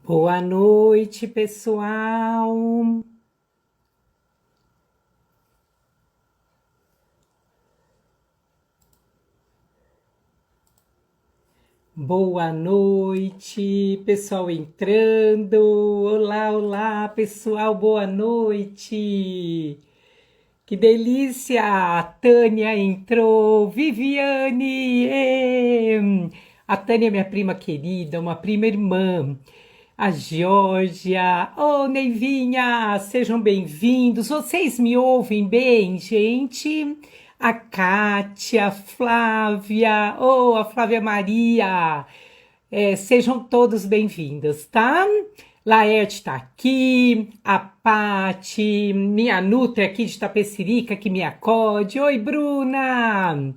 Boa noite, pessoal. Boa noite, pessoal entrando. Olá, olá, pessoal, boa noite. Que delícia! A Tânia entrou, Viviane! A Tânia é minha prima querida, uma prima irmã. A Georgia, Neivinha, sejam bem-vindos. Vocês me ouvem bem, gente? A Kátia, Flávia, a Flávia Maria. Sejam todos bem-vindos, tá? Laerte está aqui, a Pati, minha Nutri aqui de Tapecerica que me acode. Oi, Bruna!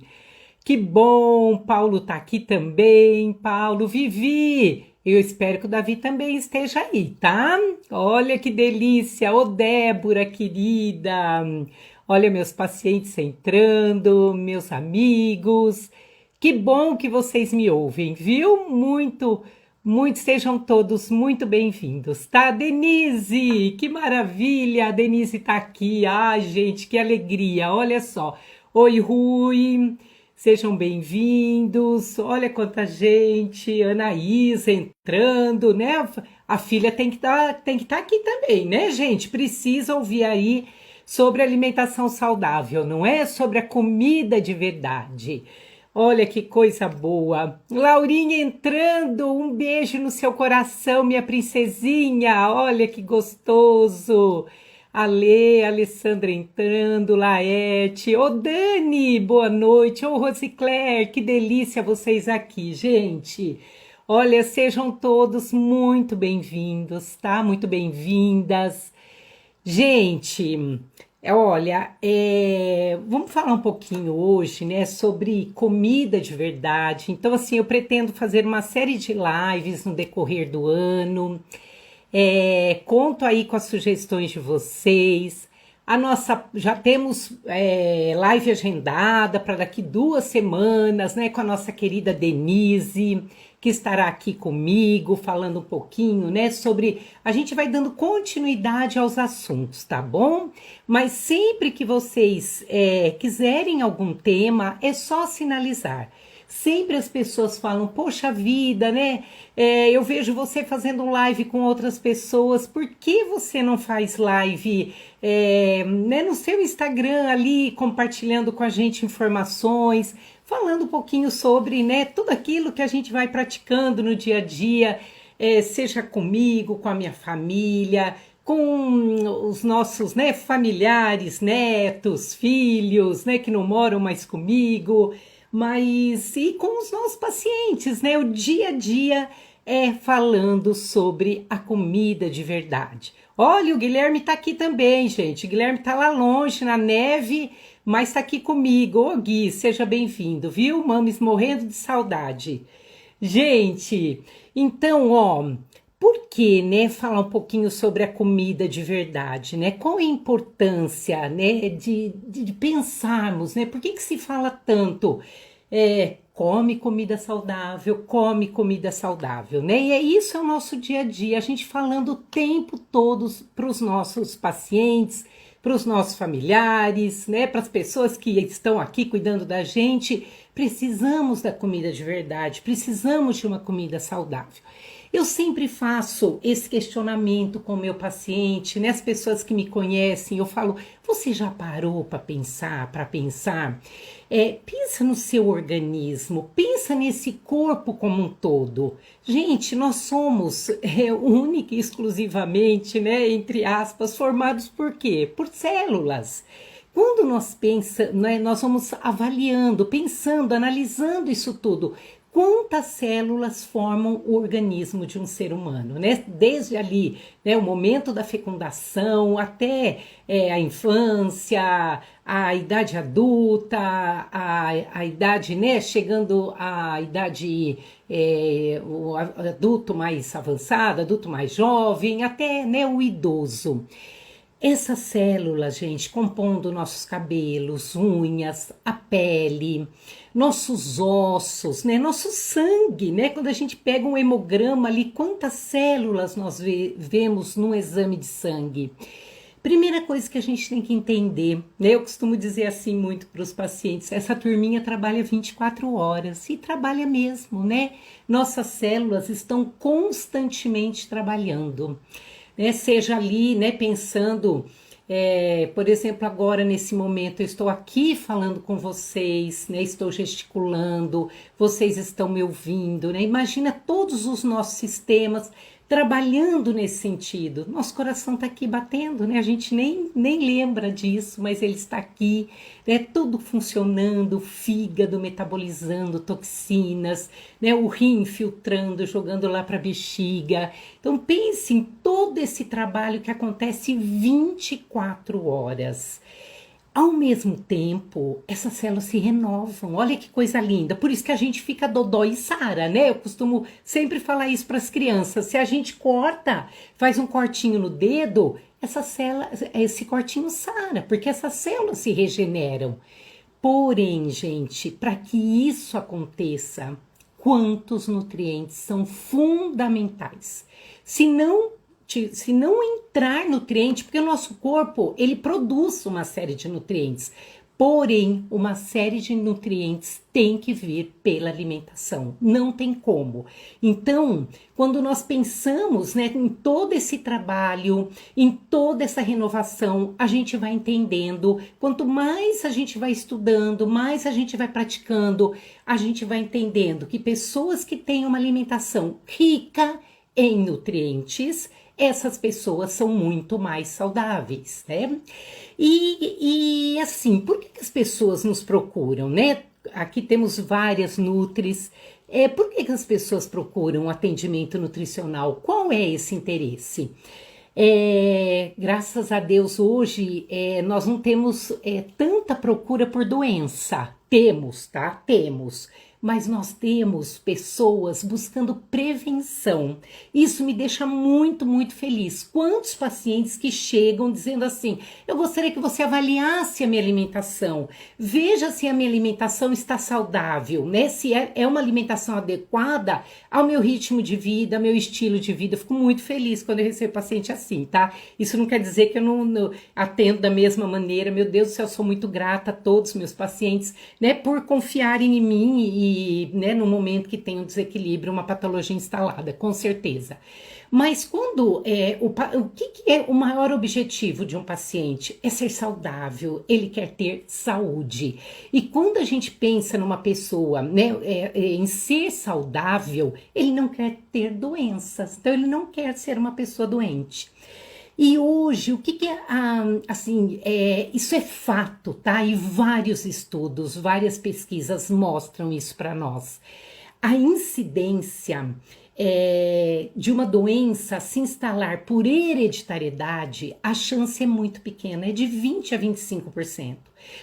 Que bom, Paulo tá aqui também. Paulo, Vivi, eu espero que o Davi também esteja aí, tá? Olha que delícia, ô Débora querida. Olha meus pacientes entrando, meus amigos. Que bom que vocês me ouvem, viu? Muito, sejam todos muito bem-vindos, tá? Denise, que maravilha, a Denise tá aqui. Ai, gente, que alegria, olha só. Oi, Rui, sejam bem-vindos. Olha quanta gente, Anaísa entrando, né? A filha tem que estar aqui também, né, gente? Precisa ouvir aí sobre alimentação saudável, não é? Sobre a comida de verdade. Olha que coisa boa. Laurinha entrando, um beijo no seu coração, minha princesinha. Olha que gostoso. Alessandra entrando, Laerte. Ô Dani, boa noite. Ô Rosicler, que delícia vocês aqui, gente. Olha, sejam todos muito bem-vindos, tá? Muito bem-vindas. Gente, olha, vamos falar um pouquinho hoje, né, sobre comida de verdade. Então, assim, eu pretendo fazer uma série de lives no decorrer do ano. Conto aí com as sugestões de vocês. Já temos live agendada para daqui 2 semanas, né, com a nossa querida Denise, que estará aqui comigo, falando um pouquinho, né, sobre. A gente vai dando continuidade aos assuntos, tá bom? Mas sempre que vocês quiserem algum tema, é só sinalizar. Sempre as pessoas falam, poxa vida, né? Eu vejo você fazendo live com outras pessoas, por que você não faz live né, no seu Instagram ali, compartilhando com a gente informações, falando um pouquinho sobre, né, tudo aquilo que a gente vai praticando no dia a dia, seja comigo, com a minha família, com os nossos, né, familiares, netos, filhos, né, que não moram mais comigo, mas e com os nossos pacientes, né? O dia a dia falando sobre a comida de verdade. Olha, o Guilherme tá aqui também, gente. O Guilherme tá lá longe, na neve, mas tá aqui comigo. Ô, Gui, seja bem-vindo, viu? Mames morrendo de saudade. Gente, então, por que, né, falar um pouquinho sobre a comida de verdade, né? Qual é a importância, né, de pensarmos, né? Por que se fala tanto? Come comida saudável, né? E isso é o nosso dia a dia, a gente falando o tempo todo para os nossos pacientes, para os nossos familiares, né? Para as pessoas que estão aqui cuidando da gente. Precisamos da comida de verdade, precisamos de uma comida saudável. Eu sempre faço esse questionamento com o meu paciente, né? As pessoas que me conhecem, eu falo, você já parou para pensar, pensa no seu organismo, pensa nesse corpo como um todo. Gente, nós somos única e exclusivamente, né, entre aspas, formados por quê? Por células. Quando nós pensamos, né, nós vamos avaliando, pensando, analisando isso tudo. Quantas células formam o organismo de um ser humano, né? Desde ali, né, o momento da fecundação até a infância, a idade adulta, a idade, né, chegando à idade, o adulto mais avançado, adulto mais jovem, até, né, o idoso. Essas células, gente, compondo nossos cabelos, unhas, a pele, nossos ossos, né? Nosso sangue, né? Quando a gente pega um hemograma ali, quantas células nós vemos no exame de sangue? Primeira coisa que a gente tem que entender, né? Eu costumo dizer assim muito para os pacientes, essa turminha trabalha 24 horas e trabalha mesmo, né? Nossas células estão constantemente trabalhando, né? Seja ali, né, pensando, por exemplo, agora nesse momento eu estou aqui falando com vocês, né? Estou gesticulando, vocês estão me ouvindo, né? Imagina todos os nossos sistemas trabalhando nesse sentido. Nosso coração está aqui batendo, né? A gente nem lembra disso, mas ele está aqui, né? Tudo funcionando, fígado metabolizando toxinas, né? O rim filtrando, jogando lá para a bexiga. Então pense em todo esse trabalho que acontece 24 horas. Ao mesmo tempo, essas células se renovam. Olha que coisa linda. Por isso que a gente fica dodó e sara, né? Eu costumo sempre falar isso para as crianças. Se a gente corta, faz um cortinho no dedo, essa célula, esse cortinho sara, porque essas células se regeneram. Porém, gente, para que isso aconteça, quantos nutrientes são fundamentais? Se não entrar nutriente, porque o nosso corpo, ele produz uma série de nutrientes, porém, uma série de nutrientes tem que vir pela alimentação, não tem como. Então, quando nós pensamos, né, em todo esse trabalho, em toda essa renovação, a gente vai entendendo, quanto mais a gente vai estudando, mais a gente vai praticando, a gente vai entendendo que pessoas que têm uma alimentação rica em nutrientes, essas pessoas são muito mais saudáveis, né? E assim, por que as pessoas nos procuram, né? Aqui temos várias nutris. Por que as pessoas procuram atendimento nutricional? Qual é esse interesse? Graças a Deus, hoje nós não temos tanta procura por doença. Temos, tá? Temos. Mas nós temos pessoas buscando prevenção. Isso me deixa muito, muito feliz. Quantos pacientes que chegam dizendo assim, eu gostaria que você avaliasse a minha alimentação, veja se a minha alimentação está saudável, né? Se é uma alimentação adequada ao meu ritmo de vida, ao meu estilo de vida. Eu fico muito feliz quando eu recebo paciente assim, tá? Isso não quer dizer que eu não atendo da mesma maneira. Meu Deus do céu, eu sou muito grata a todos os meus pacientes, né, por confiarem em mim e, né, no momento que tem um desequilíbrio, uma patologia instalada, com certeza. Mas quando o que é o maior objetivo de um paciente? É ser saudável, ele quer ter saúde. E quando a gente pensa numa pessoa, né, em ser saudável, ele não quer ter doenças, então ele não quer ser uma pessoa doente. E hoje, o que é, assim, isso é fato, tá? E vários estudos, várias pesquisas mostram isso para nós. A incidência de uma doença se instalar por hereditariedade, a chance é muito pequena, é de 20 a 25%.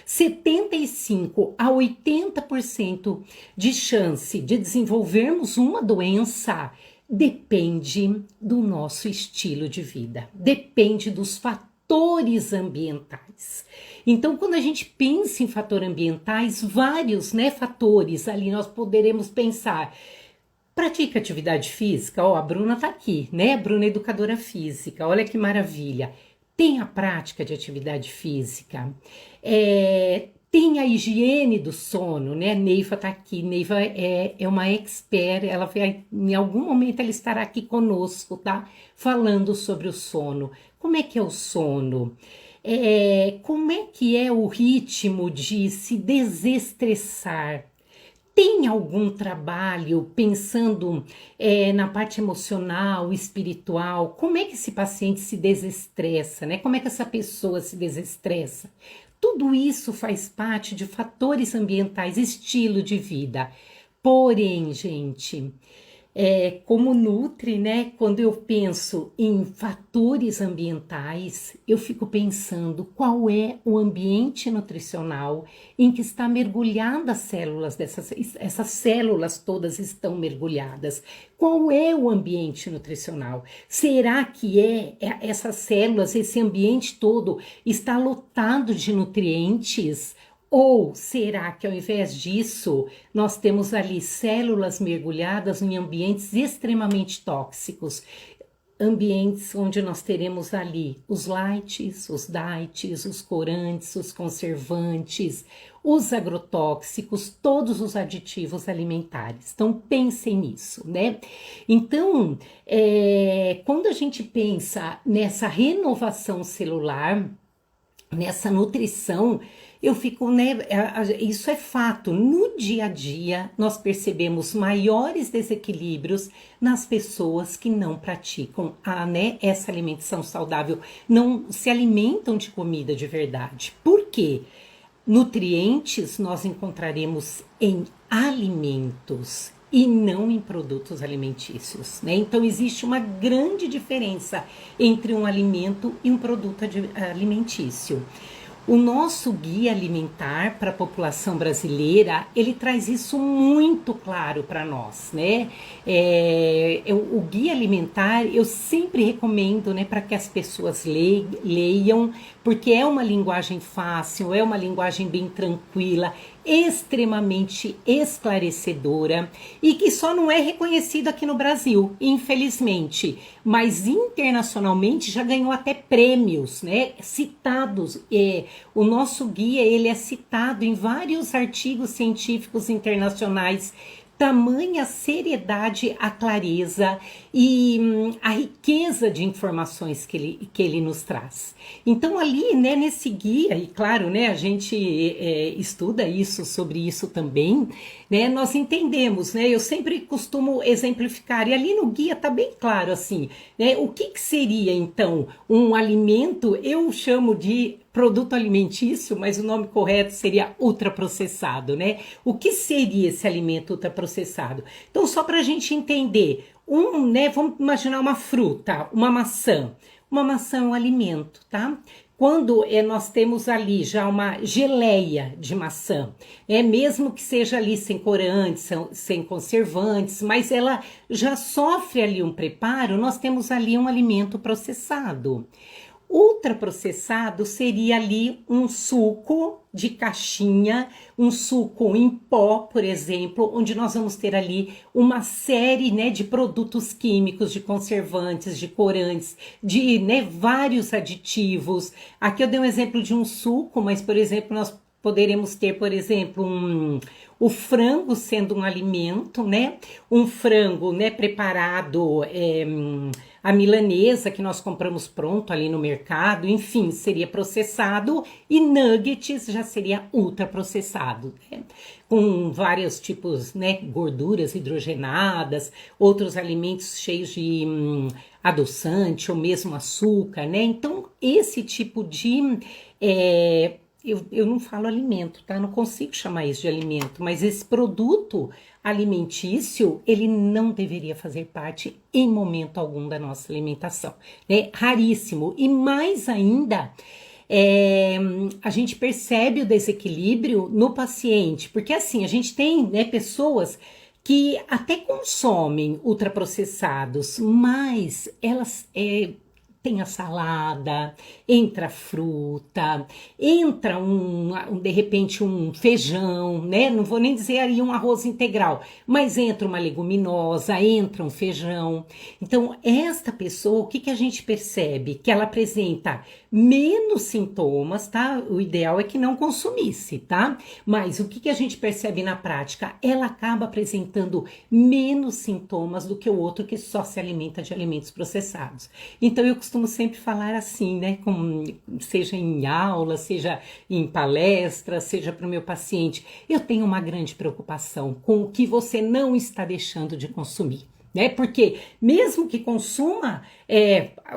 75 a 80% de chance de desenvolvermos uma doença depende do nosso estilo de vida, depende dos fatores ambientais. Então, quando a gente pensa em fatores ambientais, vários, né, fatores ali nós poderemos pensar. Pratica atividade física, a Bruna tá aqui, né? A Bruna é educadora física, olha que maravilha. Tem a prática de atividade física, tem a higiene do sono, né? Neiva tá aqui, Neiva é uma expert, ela vai, em algum momento ela estará aqui conosco, tá? Falando sobre o sono. Como é que é o sono? Como é que é o ritmo de se desestressar? Tem algum trabalho pensando na parte emocional, espiritual? Como é que esse paciente se desestressa, né? Como é que essa pessoa se desestressa? Tudo isso faz parte de fatores ambientais, estilo de vida. Porém, gente, Como Nutri, né, quando eu penso em fatores ambientais, eu fico pensando qual é o ambiente nutricional em que está mergulhada as células essas células todas estão mergulhadas. Qual é o ambiente nutricional? Será que essas células, esse ambiente todo está lotado de nutrientes? Ou será que ao invés disso, nós temos ali células mergulhadas em ambientes extremamente tóxicos? Ambientes onde nós teremos ali os lights, os diets, os corantes, os conservantes, os agrotóxicos, todos os aditivos alimentares. Então, pensem nisso, né? Então, quando a gente pensa nessa renovação celular, nessa nutrição, eu fico, né? Isso é fato. No dia a dia, nós percebemos maiores desequilíbrios nas pessoas que não praticam essa alimentação saudável, não se alimentam de comida de verdade. Por quê? Nutrientes nós encontraremos em alimentos e não em produtos alimentícios, né? Então existe uma grande diferença entre um alimento e um produto alimentício. O nosso guia alimentar para a população brasileira, ele traz isso muito claro para nós, né? O guia alimentar, eu sempre recomendo, né, para que as pessoas leiam, porque é uma linguagem fácil, é uma linguagem bem tranquila, extremamente esclarecedora e que só não é reconhecido aqui no Brasil, infelizmente, mas internacionalmente já ganhou até prêmios, né? Citados. O nosso guia, ele é citado em vários artigos científicos internacionais. Tamanha seriedade, a clareza e a riqueza de informações que ele nos traz. Então ali, né, nesse guia, e claro, né, a gente estuda sobre isso também, né, nós entendemos, né, eu sempre costumo exemplificar, e ali no guia está bem claro assim, né, o que seria então um alimento, eu chamo de produto alimentício, mas o nome correto seria ultraprocessado, né? O que seria esse alimento ultraprocessado? Então, só para a gente entender, né? Vamos imaginar uma fruta, uma maçã. Uma maçã é um alimento, tá? Quando nós temos ali já uma geleia de maçã, mesmo que seja ali sem corantes, sem conservantes, mas ela já sofre ali um preparo, nós temos ali um alimento processado. Ultraprocessado seria ali um suco de caixinha, um suco em pó, por exemplo, onde nós vamos ter ali uma série, né, de produtos químicos, de conservantes, de corantes, de, né, vários aditivos. Aqui eu dei um exemplo de um suco, mas, por exemplo, nós poderemos ter, por exemplo, o frango sendo um alimento, né? Um frango, né, preparado, a milanesa que nós compramos pronto ali no mercado, enfim, seria processado, e nuggets já seria ultraprocessado, né? Com vários tipos, né, gorduras hidrogenadas, outros alimentos cheios de adoçante ou mesmo açúcar, né? Então, esse tipo de... Eu não falo alimento, tá? Não consigo chamar isso de alimento, mas esse produto alimentício, ele não deveria fazer parte em momento algum da nossa alimentação, né? Raríssimo. E mais ainda, a gente percebe o desequilíbrio no paciente, porque assim, a gente tem, né, pessoas que até consomem ultraprocessados, mas elas... tem a salada, entra fruta, entra de repente um feijão, né? Não vou nem dizer aí um arroz integral, mas entra uma leguminosa, entra um feijão. Então, esta pessoa, o que a gente percebe? Que ela apresenta menos sintomas, tá? O ideal é que não consumisse, tá? Mas o que a gente percebe na prática? Ela acaba apresentando menos sintomas do que o outro que só se alimenta de alimentos processados. Então, eu costumo sempre falar assim, né? Seja em aula, seja em palestra, seja para o meu paciente. Eu tenho uma grande preocupação com o que você não está deixando de consumir, né? Porque mesmo que consuma,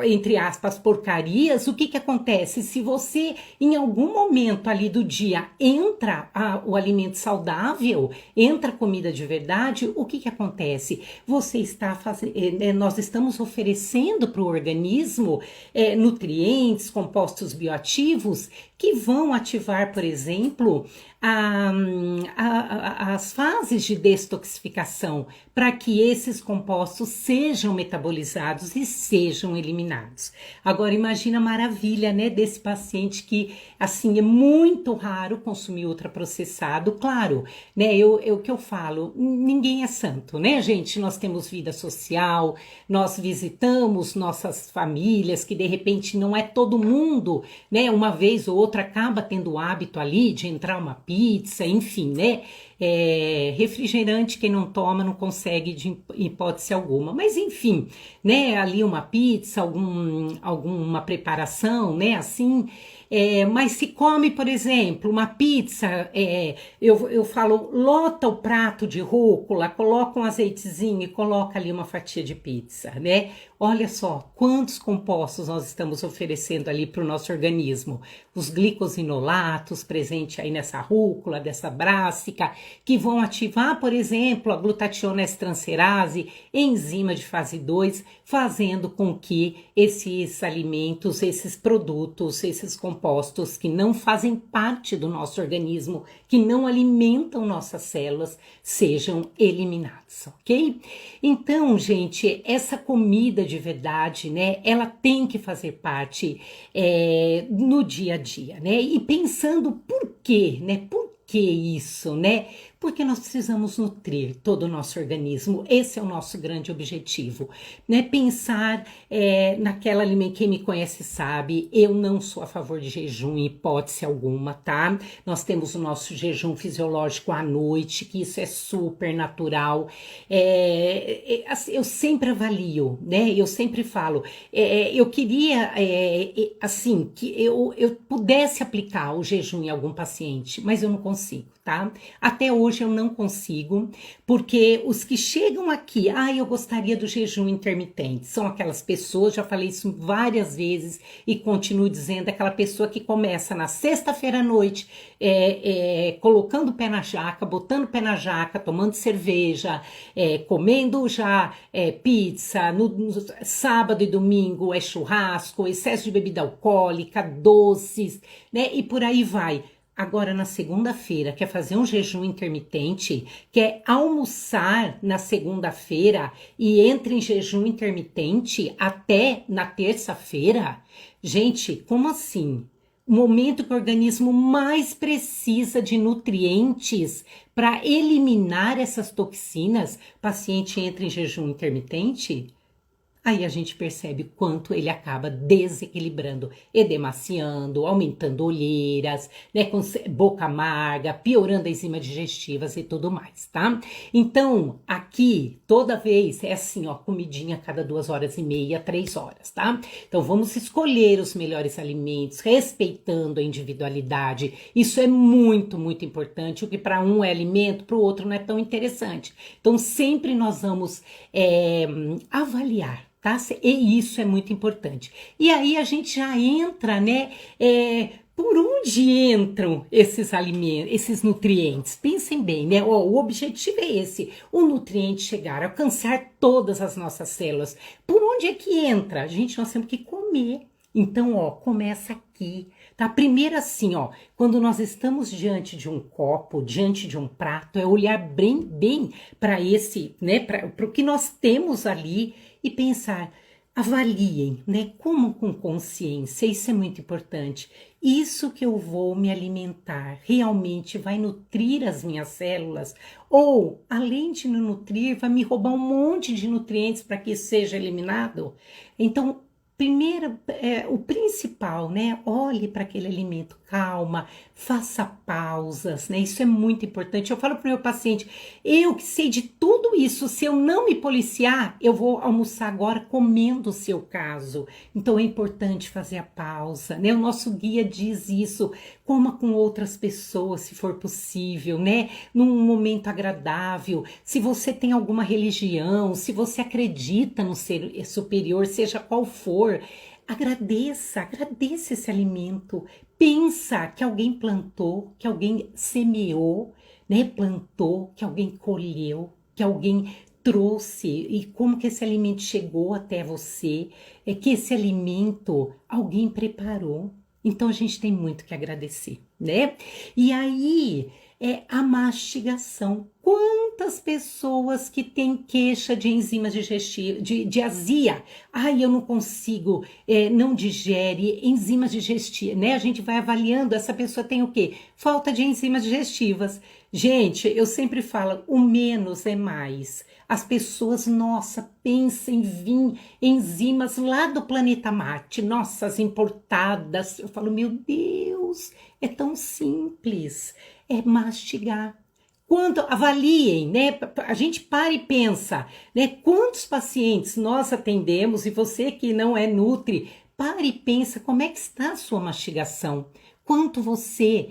entre aspas, porcarias, o que acontece? Se você, em algum momento ali do dia, entra o alimento saudável, entra comida de verdade, o que acontece? Você está fazendo, nós estamos oferecendo para o organismo nutrientes, compostos bioativos que vão ativar, por exemplo, as fases de detoxificação para que esses compostos sejam metabolizados e sejam eliminados. Agora imagina a maravilha, né, desse paciente que assim é muito raro consumir ultraprocessado. Claro, né, o que eu falo, ninguém é santo, né, gente? Nós temos vida social, nós visitamos nossas famílias, que de repente não é todo mundo, né, uma vez ou outra acaba tendo o hábito ali de entrar uma pizza, enfim, né? Refrigerante, quem não toma não consegue de hipótese alguma, mas enfim, né? Ali uma pizza, alguma preparação, né? Assim, mas se come, por exemplo, uma pizza, eu falo, lota o prato de rúcula, coloca um azeitezinho e coloca ali uma fatia de pizza, né? Olha só quantos compostos nós estamos oferecendo ali para o nosso organismo. Os glicosinolatos presentes aí nessa rúcula, dessa brássica, que vão ativar, por exemplo, a glutationestransferase, enzima de fase 2, fazendo com que esses alimentos, esses produtos, esses compostos que não fazem parte do nosso organismo, que não alimentam nossas células, sejam eliminados, ok? Então, gente, essa comida de verdade, né, ela tem que fazer parte no dia a dia, né? E pensando por quê, né? Por que isso, né? Porque nós precisamos nutrir todo o nosso organismo. Esse é o nosso grande objetivo, né? Pensar naquela alimentação. Quem me conhece sabe, eu não sou a favor de jejum em hipótese alguma, tá? Nós temos o nosso jejum fisiológico à noite, que isso é super natural. Eu sempre avalio, né? Eu sempre falo, eu queria, assim, que eu pudesse aplicar o jejum em algum paciente, mas eu não consigo, tá? Até hoje eu não consigo, porque os que chegam aqui, eu gostaria do jejum intermitente, são aquelas pessoas, já falei isso várias vezes e continuo dizendo, aquela pessoa que começa na sexta-feira à noite, colocando o pé na jaca, botando o pé na jaca, tomando cerveja, comendo já pizza, no sábado e domingo é churrasco, excesso de bebida alcoólica, doces, né, e por aí vai. Agora, na segunda-feira, quer fazer um jejum intermitente, quer almoçar na segunda-feira e entra em jejum intermitente até na terça-feira? Gente, como assim? O momento que o organismo mais precisa de nutrientes para eliminar essas toxinas, o paciente entra em jejum intermitente? Aí a gente percebe o quanto ele acaba desequilibrando, edemaciando, aumentando olheiras, né, com boca amarga, piorando as enzimas digestivas e tudo mais, tá? Então, aqui, toda vez é assim, ó, comidinha a cada 2h30, 3 horas, tá? Então, vamos escolher os melhores alimentos, respeitando a individualidade. Isso é muito, muito importante. O que para um é alimento, para o outro não é tão interessante. Então, sempre nós vamos avaliar, tá? E isso é muito importante. E aí a gente já entra, né? Por onde entram esses alimentos, esses nutrientes? Pensem bem, né? O objetivo é esse: o nutriente chegar, alcançar todas as nossas células. Por onde é que entra? Gente, nós temos que comer. Então, começa aqui, tá? Primeiro assim, quando nós estamos diante de um copo, diante de um prato, é olhar bem para esse, né? Para o que nós temos ali e pensar, avaliem, né? Como com consciência, isso é muito importante. Isso que eu vou me alimentar realmente vai nutrir as minhas células? Ou, além de me nutrir, vai me roubar um monte de nutrientes para que isso seja eliminado? Então, primeiro, o principal, né? Olhe para aquele alimento, calma, faça pausas, né? Isso é muito importante. Eu falo para o meu paciente, eu que sei de tudo isso, se eu não me policiar, eu vou almoçar agora comendo o seu caso. Então é importante fazer a pausa, né? O nosso guia diz isso. coma com outras pessoas, se for possível, né? Num momento agradável. Se você tem alguma religião, se você acredita no ser superior, seja qual for, agradeça esse alimento. Pensa que alguém plantou, que alguém semeou, né? Plantou, que alguém colheu, que alguém trouxe e como que esse alimento chegou até você, é que esse alimento alguém preparou. Então a gente tem muito que agradecer, né? E aí é a mastigação. Quantas pessoas que têm queixa de enzimas digestivas, de azia? Ai, eu não consigo, não digere enzimas digestivas, né? A gente vai avaliando, essa pessoa tem o quê? Falta de enzimas digestivas. Gente, eu sempre falo, o menos é mais. As pessoas, nossa, pensam em vir enzimas lá do planeta Marte, nossas importadas. Eu falo, meu Deus, é tão simples, é mastigar. Quando avaliem, né? A gente para e pensa, né? Quantos pacientes nós atendemos e você que não é nutri, para e pensa como é que está a sua mastigação. Quanto você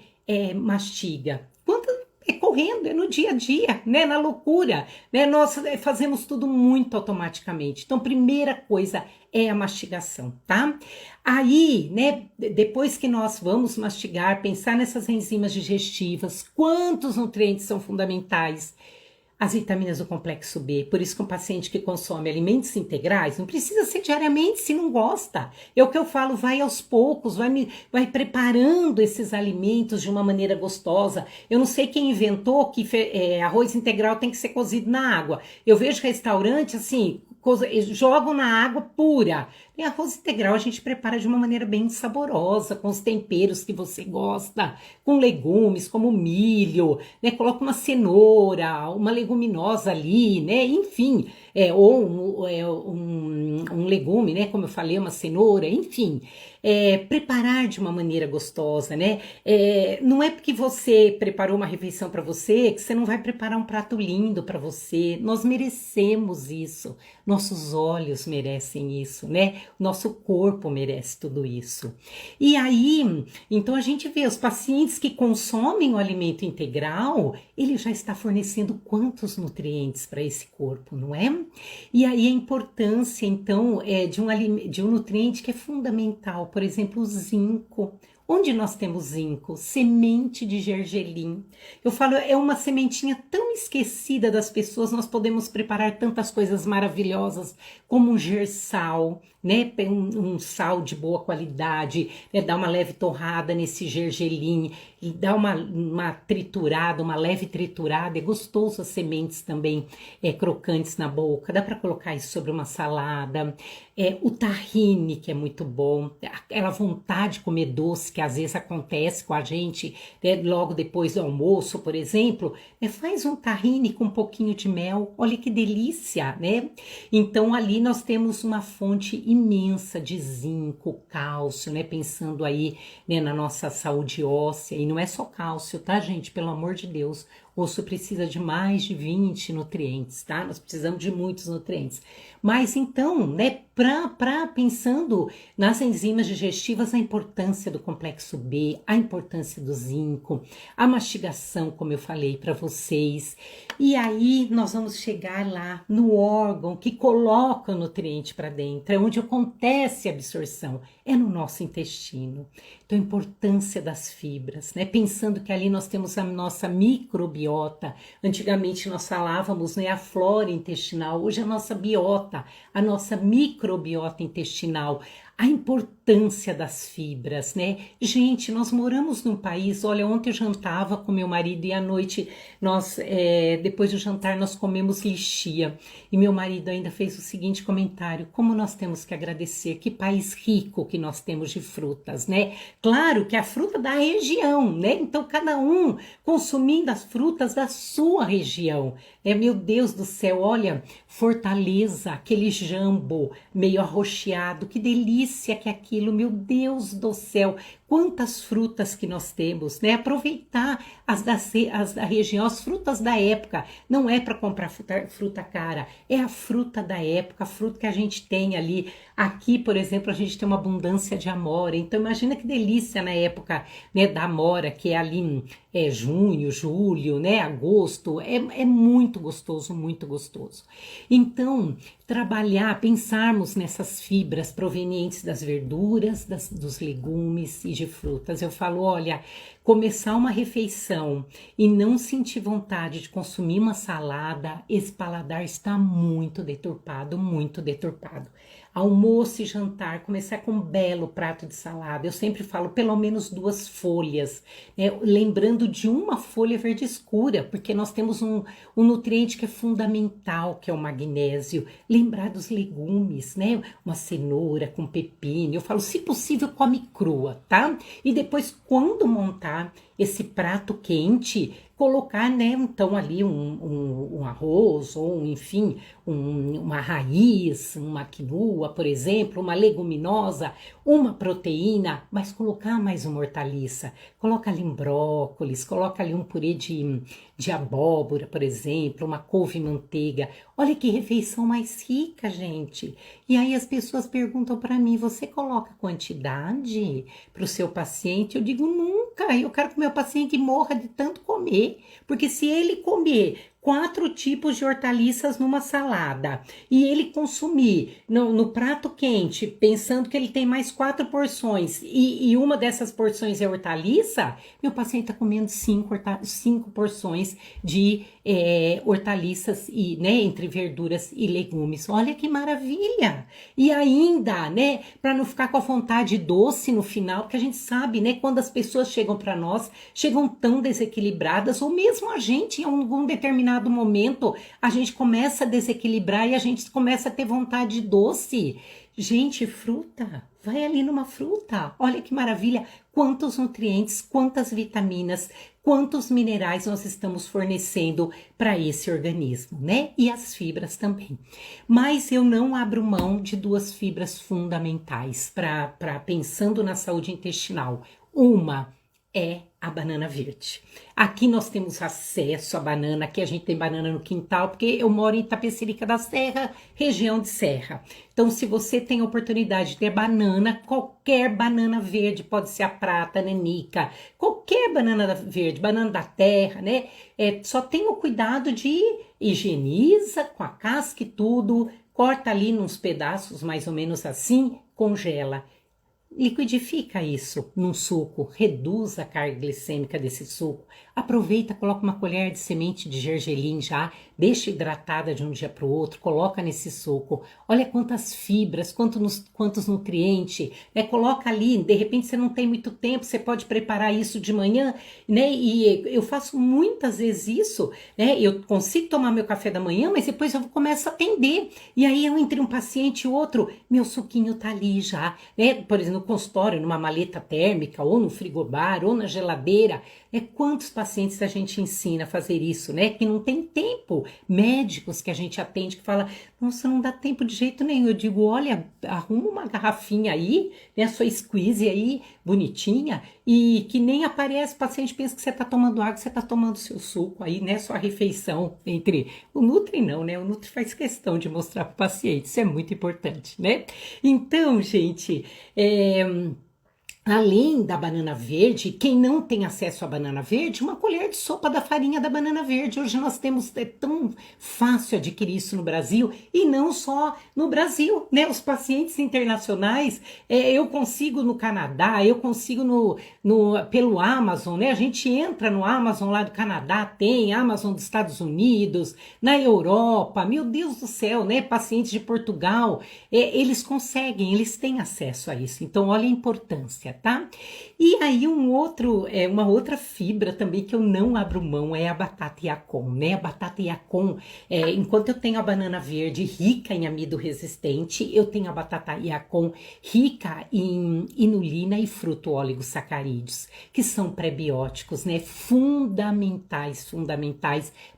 mastiga? Quanto é correndo, é no dia a dia, né? Na loucura, né? Nós fazemos tudo muito automaticamente. Então, primeira coisa é a mastigação, tá? Aí, né? Depois que nós vamos mastigar, pensar nessas enzimas digestivas, quantos nutrientes são fundamentais? As vitaminas do complexo B, por isso que um paciente que consome alimentos integrais, não precisa ser diariamente se não gosta. É o que eu falo, vai aos poucos, vai preparando esses alimentos de uma maneira gostosa. Eu não sei quem inventou que arroz integral tem que ser cozido na água. Eu vejo restaurante assim, jogam na água pura. E arroz integral a gente prepara de uma maneira bem saborosa, com os temperos que você gosta, com legumes como milho, né? Coloca uma cenoura, uma leguminosa ali, né? Enfim, ou um legume, né? Como eu falei, uma cenoura, enfim. Preparar de uma maneira gostosa, né? Não é porque você preparou uma refeição para você que você não vai preparar um prato lindo para você. Nós merecemos isso. Nossos olhos merecem isso, né? Nosso corpo merece tudo isso. E aí, então a gente vê os pacientes que consomem o alimento integral, ele já está fornecendo quantos nutrientes para esse corpo, não é? E aí a importância, então, de um nutriente que é fundamental, por exemplo, o zinco. Onde nós temos zinco? Semente de gergelim. Eu falo, é uma sementinha tão esquecida das pessoas, nós podemos preparar tantas coisas maravilhosas, como um gersal, né? Um sal de boa qualidade, né? Dar uma leve torrada nesse gergelim, e dar uma triturada, uma leve triturada, é gostoso as sementes também crocantes na boca, dá para colocar isso sobre uma salada. O tahine, que é muito bom, aquela vontade de comer doce que às vezes acontece com a gente, né, logo depois do almoço, por exemplo, faz um tahine com um pouquinho de mel, olha que delícia, né? Então ali nós temos uma fonte imensa de zinco, cálcio, né? Pensando aí, né, na nossa saúde óssea, e não é só cálcio, tá, gente? Pelo amor de Deus, o osso precisa de mais de 20 nutrientes, tá? Nós precisamos de muitos nutrientes. Mas então, né, pensando nas enzimas digestivas, a importância do complexo B, a importância do zinco, a mastigação, como eu falei para vocês. E aí nós vamos chegar lá no órgão que coloca o nutriente para dentro, é onde acontece a absorção, é no nosso intestino. Então, a importância das fibras, né? Pensando que ali nós temos a nossa microbiota. Antigamente nós falávamos, né, a flora intestinal, hoje a nossa biota, a nossa microbiota intestinal. A importância das fibras, né? Gente, nós moramos num país, olha, ontem eu jantava com meu marido e à noite nós, depois do jantar, nós comemos lichia. E meu marido ainda fez o seguinte comentário: como nós temos que agradecer, que país rico que nós temos de frutas, né? Claro que a fruta da região, né? Então cada um consumindo as frutas da sua região. Meu Deus do céu, olha, Fortaleza, aquele jambo meio arroxeado, que delícia que é aquilo, meu Deus do céu. Quantas frutas que nós temos, né? Aproveitar as da região, as frutas da época. Não é para comprar fruta cara, é a fruta da época, a fruta que a gente tem ali. Aqui, por exemplo, a gente tem uma abundância de amora. Então, imagina que delícia na época, né, da amora, que é ali junho, julho, né, agosto. É muito gostoso, muito gostoso. Então, trabalhar, pensarmos nessas fibras provenientes das verduras, dos legumes e de frutas. Eu falo, olha, começar uma refeição e não sentir vontade de consumir uma salada, esse paladar está muito deturpado, muito deturpado. Almoço e jantar, começar com um belo prato de salada. Eu sempre falo pelo menos 2 folhas, né? Lembrando de uma folha verde escura, porque nós temos um nutriente que é fundamental, que é o magnésio. Lembrar dos legumes, né? Uma cenoura com pepino. Eu falo, se possível, come crua, tá? E depois, quando montar esse prato quente, colocar, né, então ali um arroz ou enfim, uma raiz, uma quinoa, por exemplo, uma leguminosa, uma proteína, mas colocar mais uma hortaliça, coloca ali um brócolis, coloca ali um purê de abóbora, por exemplo, uma couve-manteiga. Olha que refeição mais rica, gente. E aí as pessoas perguntam para mim, você coloca quantidade para o seu paciente? Eu digo, nunca, eu quero que o meu paciente morra de tanto comer, porque se ele comer 4 tipos de hortaliças numa salada e ele consumir no prato quente, pensando que ele tem mais 4 porções e uma dessas porções é hortaliça, meu paciente está comendo 5 porções de hortaliças e, né, entre verduras e legumes. Olha que maravilha! E ainda, né, para não ficar com a vontade doce no final, porque a gente sabe, né, quando as pessoas chegam para nós, chegam tão desequilibradas, ou mesmo a gente, em algum determinado momento, a gente começa a desequilibrar e a gente começa a ter vontade doce. Gente, fruta, vai ali numa fruta, olha que maravilha, quantos nutrientes, quantas vitaminas, quantos minerais nós estamos fornecendo para esse organismo, né? E as fibras também. Mas eu não abro mão de 2 fibras fundamentais para pensando na saúde intestinal. Uma é a banana verde. Aqui nós temos acesso à banana, aqui a gente tem banana no quintal, porque eu moro em Itapecerica da Serra, região de serra. Então, se você tem a oportunidade de ter banana, qualquer banana verde, pode ser a prata, a nanica, qualquer banana verde, banana da terra, né? Só tenha o cuidado de higieniza com a casca e tudo, corta ali nos pedaços, mais ou menos assim, congela. Liquidifica isso num suco, reduz a carga glicêmica desse suco, aproveita, coloca uma colher de semente de gergelim já, deixa hidratada de um dia para o outro, coloca nesse suco, olha quantas fibras, quantos nutrientes, né? Coloca ali, de repente você não tem muito tempo, você pode preparar isso de manhã, né? E eu faço muitas vezes isso, né? Eu consigo tomar meu café da manhã, mas depois eu começo a atender, e aí eu entre um paciente e outro, meu suquinho tá ali já, né? Por exemplo, no consultório, numa maleta térmica, ou no frigobar, ou na geladeira. Quantos pacientes a gente ensina a fazer isso, né? Que não tem tempo. Médicos que a gente atende que fala, nossa, não dá tempo de jeito nenhum. Eu digo, olha, arruma uma garrafinha aí, né? A sua squeeze aí, bonitinha, e que nem aparece, o paciente pensa que você tá tomando água, você tá tomando seu suco aí, né? Sua refeição entre... O Nutri não, né? O Nutri faz questão de mostrar para o paciente, isso é muito importante, né? Então, gente, além da banana verde, quem não tem acesso à banana verde, uma colher de sopa da farinha da banana verde. Hoje nós temos, é tão fácil adquirir isso no Brasil, e não só no Brasil, né? Os pacientes internacionais, eu consigo no Canadá, eu consigo pelo Amazon, né? A gente entra no Amazon lá do Canadá, tem Amazon dos Estados Unidos, na Europa, meu Deus do céu, né? Pacientes de Portugal, eles conseguem, eles têm acesso a isso. Então, olha a importância, tá? E aí uma outra fibra também que eu não abro mão é a batata Yacon, né? A batata Yacon, enquanto eu tenho a banana verde rica em amido resistente, eu tenho a batata Yacon rica em inulina e fruto-oligosacarídeos, que são prebióticos, né? Fundamentais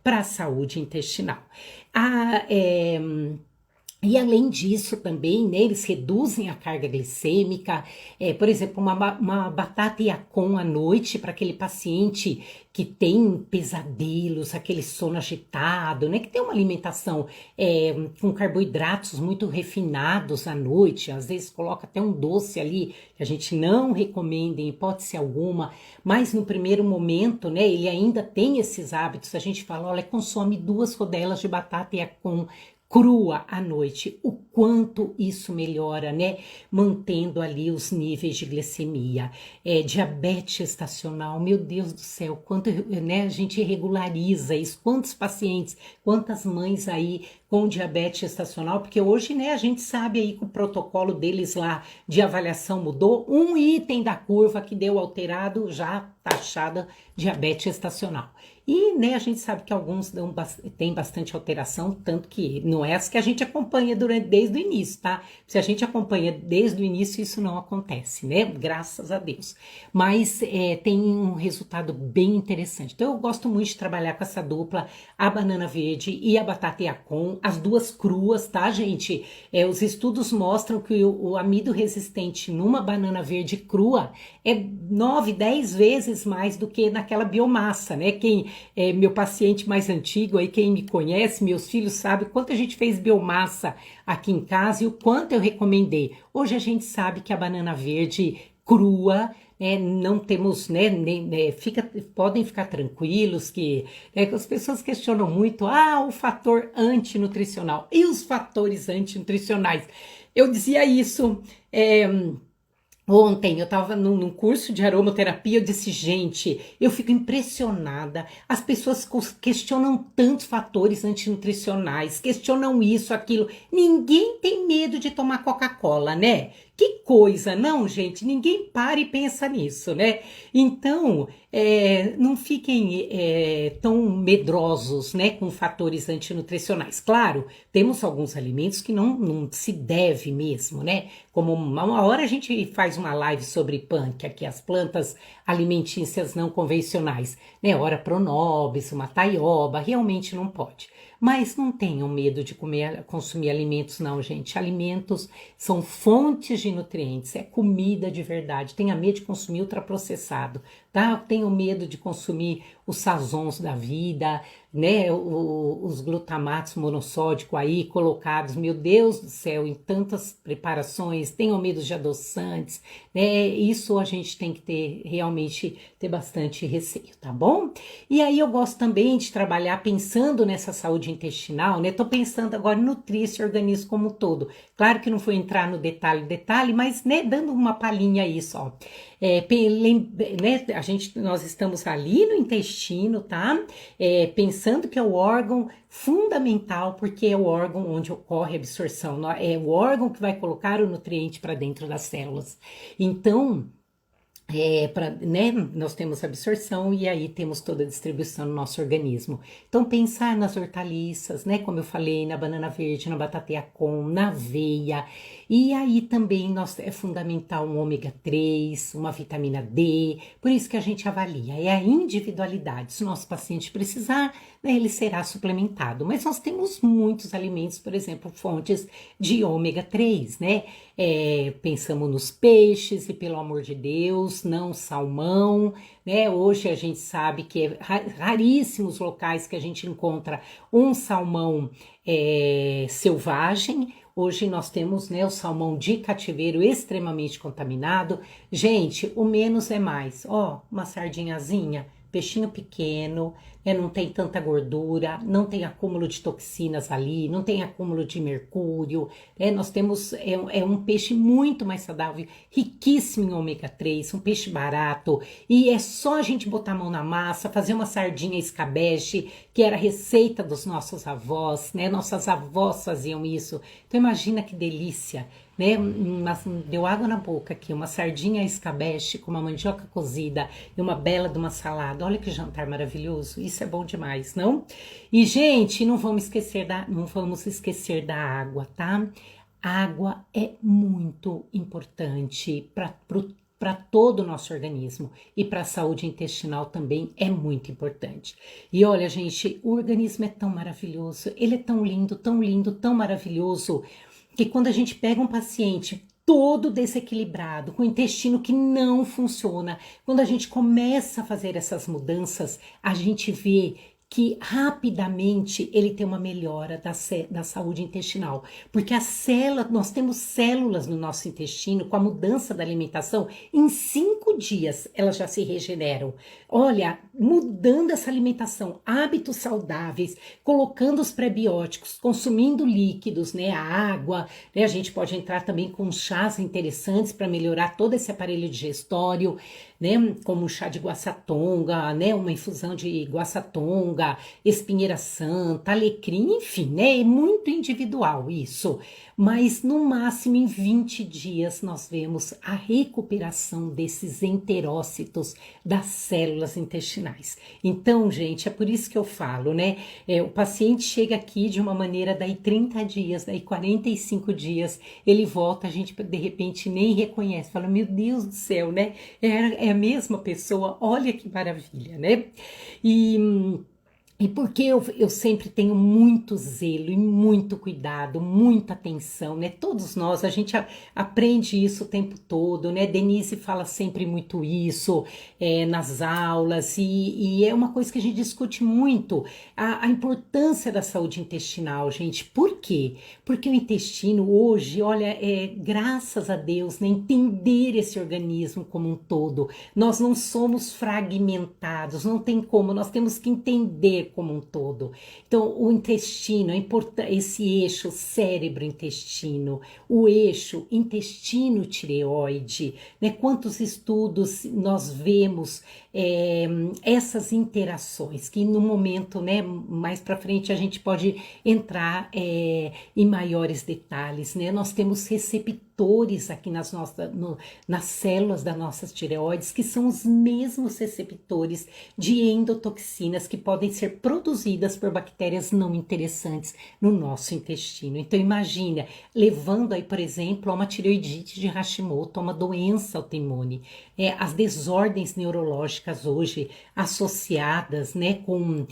para a saúde intestinal. E além disso também, né, eles reduzem a carga glicêmica. Por exemplo, uma batata Yacon à noite para aquele paciente que tem pesadelos, aquele sono agitado, né, que tem uma alimentação com carboidratos muito refinados à noite, às vezes coloca até um doce ali, que a gente não recomenda em hipótese alguma, mas no primeiro momento, né, ele ainda tem esses hábitos. A gente fala, olha, consome 2 rodelas de batata Yacon crua à noite, o quanto isso melhora, né? Mantendo ali os níveis de glicemia. Diabetes gestacional, meu Deus do céu, quanto, né, a gente regulariza isso, quantos pacientes, quantas mães aí com diabetes gestacional, porque hoje, né, a gente sabe aí que o protocolo deles lá de avaliação mudou, um item da curva que deu alterado, já taxada diabetes gestacional. E, né, a gente sabe que alguns têm bastante alteração, tanto que não é as que a gente acompanha desde o início, tá? Se a gente acompanha desde o início, isso não acontece, né? Graças a Deus. Mas tem um resultado bem interessante. Então, eu gosto muito de trabalhar com essa dupla, a banana verde e a batata Yacon, as duas cruas, tá, gente? Os estudos mostram que o amido resistente numa banana verde crua é 9, 10 vezes mais do que naquela biomassa, né? Quem meu paciente mais antigo, aí quem me conhece, meus filhos sabem quanto a gente fez biomassa aqui em casa e o quanto eu recomendei. Hoje a gente sabe que a banana verde crua, não temos, né, podem ficar tranquilos que as pessoas questionam muito, o fator antinutricional e os fatores antinutricionais. Eu dizia isso ontem. Eu estava num curso de aromaterapia, eu disse, gente, eu fico impressionada, as pessoas questionam tantos fatores antinutricionais, questionam isso, aquilo, ninguém tem medo de tomar Coca-Cola, né? Que coisa, não, gente, ninguém para e pensa nisso, né? Então, não fiquem tão medrosos, né, com fatores antinutricionais. Claro, temos alguns alimentos que não se deve mesmo, né? Como uma hora a gente faz uma live sobre pâncreas, que as plantas alimentícias não convencionais, né? Ora pronobis, uma taioba, realmente não pode. Mas não tenham medo de consumir alimentos, não, gente. Alimentos são fontes de nutrientes, é comida de verdade. Tenha medo de consumir ultraprocessado, tá? Tenham medo de consumir os sazons da vida, né? Os glutamatos monossódicos aí colocados, meu Deus do céu, em tantas preparações. Tenham medo de adoçantes, né? Isso a gente tem que realmente ter bastante receio, tá bom? E aí eu gosto também de trabalhar pensando nessa saúde intestinal, né? Tô pensando agora em nutrir esse organismo como um todo. Claro que não vou entrar no detalhe, mas, né, dando uma palhinha aí só. Né, nós estamos ali no intestino, tá? Pensando que é o órgão fundamental, porque é o órgão onde ocorre a absorção, é o órgão que vai colocar o nutriente para dentro das células. Então, né, nós temos absorção e aí temos toda a distribuição no nosso organismo. Então, pensar nas hortaliças, né, como eu falei, na banana verde, na batata Yacon, na aveia. E aí também é fundamental um ômega 3, uma vitamina D, por isso que a gente avalia, é a individualidade. Se o nosso paciente precisar, né, ele será suplementado. Mas nós temos muitos alimentos, por exemplo, fontes de ômega 3, né? Pensamos nos peixes e, pelo amor de Deus, não salmão, né? Hoje a gente sabe que é raríssimos locais que a gente encontra um salmão selvagem. Hoje nós temos, né, o salmão de cativeiro extremamente contaminado. Gente, o menos é mais. Uma sardinhazinha, peixinho pequeno, não tem tanta gordura, não tem acúmulo de toxinas ali, não tem acúmulo de mercúrio, nós temos um peixe muito mais saudável, riquíssimo em ômega 3, um peixe barato, e é só a gente botar a mão na massa, fazer uma sardinha escabeche, que era a receita dos nossos avós, né? Nossas avós faziam isso, então imagina que delícia, né? Deu água na boca aqui, uma sardinha escabeche com uma mandioca cozida e uma bela de uma salada. Olha que jantar maravilhoso, isso é bom demais, não? E, gente, não vamos esquecer da água, tá? Água é muito importante para para todo o nosso organismo e para a saúde intestinal também é muito importante. E olha, gente, o organismo é tão maravilhoso, ele é tão lindo, tão lindo, tão maravilhoso, que quando a gente pega um paciente todo desequilibrado, com o intestino que não funciona, quando a gente começa a fazer essas mudanças, a gente vê que rapidamente ele tem uma melhora da saúde intestinal, porque nós temos células no nosso intestino, com a mudança da alimentação, em 5 dias elas já se regeneram. Olha, mudando essa alimentação, hábitos saudáveis, colocando os prebióticos, consumindo líquidos, né, a água, né, a gente pode entrar também com chás interessantes para melhorar todo esse aparelho digestório, né, como o chá de guaçatonga, né, uma infusão de guaçatonga, espinheira santa, alecrim, enfim, né, é muito individual isso, mas no máximo em 20 dias nós vemos a recuperação desses enterócitos das células intestinais. Então, gente, é por isso que eu falo, né, o paciente chega aqui de uma maneira, daí 30 dias, daí 45 dias, ele volta, a gente de repente nem reconhece, fala, meu Deus do céu, né, é a mesma pessoa, olha que maravilha, né? E porque eu sempre tenho muito zelo e muito cuidado, muita atenção, né? Todos nós, a gente aprende isso o tempo todo, né? Denise fala sempre muito isso nas aulas e é uma coisa que a gente discute muito, a importância da saúde intestinal, gente. Por quê? Porque o intestino hoje, olha, graças a Deus, né? Entender esse organismo como um todo. Nós não somos fragmentados, não tem como, nós temos que entender como um todo. Então, o intestino, esse eixo cérebro-intestino, o eixo intestino-tireoide, né? Quantos estudos nós vemos essas interações, que no momento, né, mais para frente a gente pode entrar em maiores detalhes, né? Nós temos receptores aqui nas células das nossas tireoides, que são os mesmos receptores de endotoxinas que podem ser produzidas por bactérias não interessantes no nosso intestino. Então imagina, levando aí, por exemplo, a uma tireoidite de Hashimoto, a uma doença autoimune, as desordens neurológicas hoje associadas, né, com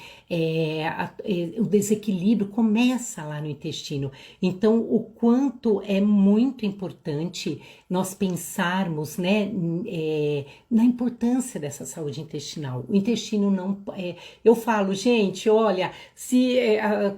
o desequilíbrio começa lá no intestino. Então, o quanto é muito importante nós pensarmos, né, na importância dessa saúde intestinal. O intestino não... eu falo, gente, olha,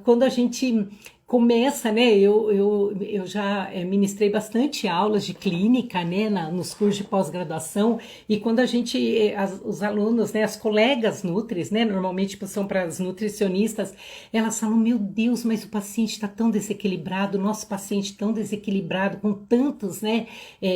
quando a gente começa, né, eu já ministrei bastante aulas de clínica, né, nos cursos de pós-graduação, e quando a gente, os alunos, né, as colegas nutris, né, normalmente são para as nutricionistas, elas falam, meu Deus, mas o paciente está tão desequilibrado, o nosso paciente tão desequilibrado, com tantos, né,